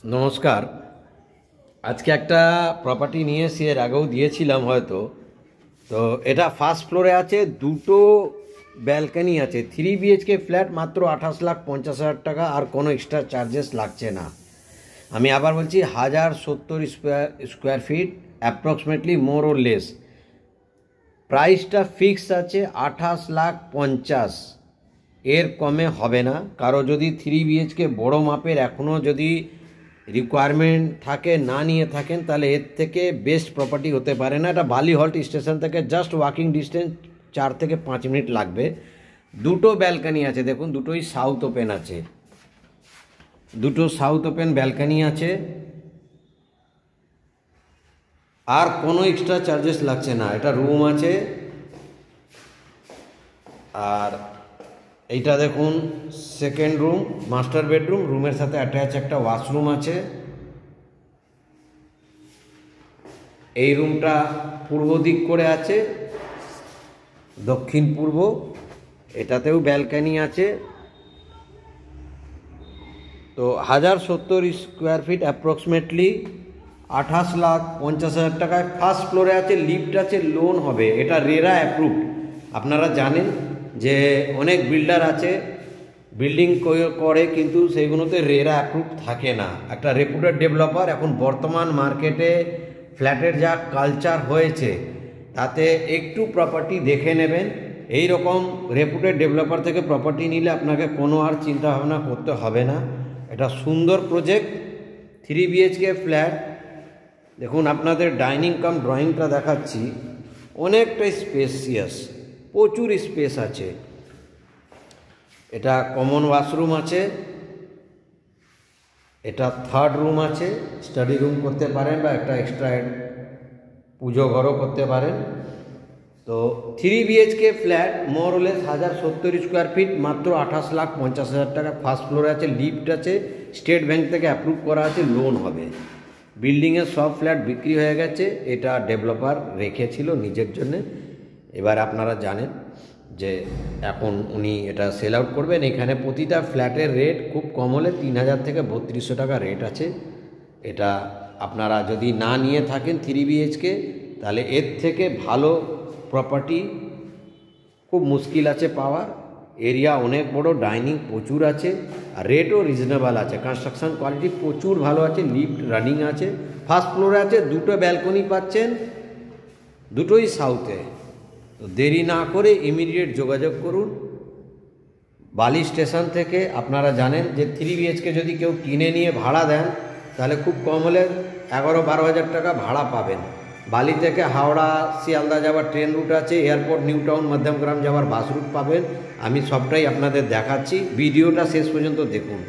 নমস্কার। আজকে একটা প্রপার্টি নিয়ে এসে এর আগেও দিয়েছিলাম হয়তো। তো এটা ফার্স্ট ফ্লোরে আছে, দুটো ব্যালকনি আছে, 3 BHK ফ্ল্যাট, মাত্র 28,50,000 টাকা, আর কোনো এক্সট্রা চার্জেস লাগছে না। আমি আবার বলছি 1070 স্কোয়ার ফিট, অ্যাপ্রক্সিমেটলি মোর ওর লেস। প্রাইসটা ফিক্স আছে 28,50,000, এর কমে হবে না। কারো যদি 3 BHK বড় মাপের এখনও যদি রিকোয়ারমেন্ট থাকে, না নিয়ে থাকেন, তাহলে এর থেকে বেস্ট প্রপার্টি হতে পারে না। এটা বালিহল্ট স্টেশন থেকে জাস্ট ওয়াকিং ডিস্টেন্স, 4 থেকে 5 মিনিট লাগবে। দুটো ব্যালকানি আছে, দেখুন দুটোই সাউথ ওপেন আছে, দুটো সাউথ ওপেন ব্যালকানি আছে, আর কোনো এক্সট্রা চার্জেস লাগছে না। এটা রুম আছে, আর এইটা দেখুন সেকেন্ড রুম, মাস্টার বেডরুম, রুমের সাথে অ্যাটাচ একটা ওয়াশরুম আছে। এই রুমটা পূর্ব দিক করে আছে, দক্ষিণ পূর্ব। এটাতেও ব্যালকানি আছে। তো 1070 স্কোয়ার ফিট, অ্যাপ্রক্সিমেটলি 28,50,000 টাকায় ফার্স্ট ফ্লোরে আছে, লিফট আছে, লোন হবে। এটা রেরা অ্যাপ্রুভড। আপনারা জানেন যে অনেক বিল্ডার আছে বিল্ডিং করে, কিন্তু সেইগুলোতে রেরা অ্যাপ্রুভ থাকে না। একটা রেপুটেড ডেভেলপার, এখন বর্তমান মার্কেটে ফ্ল্যাটের যা কালচার হয়েছে, তাতে একটু প্রপার্টি দেখে নেবেন। এই রকম রেপুটেড ডেভেলপার থেকে প্রপার্টি নিলে আপনাকে কোনো আর চিন্তা ভাবনা করতে হবে না। এটা সুন্দর প্রজেক্ট, 3 BHK ফ্ল্যাট। দেখুন আপনাদের ডাইনিং কাম ড্রয়িংটা দেখাচ্ছি, অনেকটাই স্পেসিয়াস, প্রচুর স্পেস আছে। এটা কমন ওয়াশরুম আছে, এটা থার্ড রুম আছে, স্টাডি রুম করতে পারেন বা একটা এক্সট্রা পুজো ঘরও করতে পারেন। তো 3 BHK ফ্ল্যাট, মোর লেস 1070 স্কোয়ার ফিট, মাত্র 28,50,000 টাকা। ফার্স্ট ফ্লোরে আছে, লিফট আছে, স্টেট ব্যাংক থেকে অ্যাপ্রুভ করা আছে, লোন হবে। বিল্ডিংয়ের সব ফ্ল্যাট বিক্রি হয়ে গেছে, এটা ডেভেলপার রেখেছিল নিজের জন্যে। এবার আপনারা জানেন যে এখন উনি এটা সেল আউট করবেন। এখানে প্রতিটা ফ্ল্যাটের রেট খুব কম হলে 3,000 থেকে 3200 টাকা রেট আছে। এটা আপনারা যদি না নিয়ে থাকেন 3 BHK, তাহলে এর থেকে ভালো প্রপার্টি খুব মুশকিল আছে পাওয়ার। এরিয়া অনেক বড়, ডাইনিং প্রচুর আছে, আর রেটও রিজনেবল আছে। কনস্ট্রাকশন কোয়ালিটি প্রচুর ভালো আছে, লিফট রানিং আছে, ফার্স্ট ফ্লোরে আছে, দুটো ব্যালকনি পাচ্ছেন, দুটোই সাউথে। তো দেরি না করে ইমিডিয়েট যোগাযোগ করুন। বালি স্টেশন থেকে আপনারা জানেন যে 3 BHK যদি কেউ কিনে নিয়ে ভাড়া দেন, তাহলে খুব কম হলে 11-12 হাজার টাকা ভাড়া পাবেন। বালি থেকে হাওড়া শিয়ালদা যাওয়ার ট্রেন রুট আছে, এয়ারপোর্ট, নিউ টাউন, মধ্যমগ্রাম যাওয়ার বাস রুট পাবেন। আমি সবটাই আপনাদের দেখাচ্ছি, ভিডিওটা শেষ পর্যন্ত দেখুন।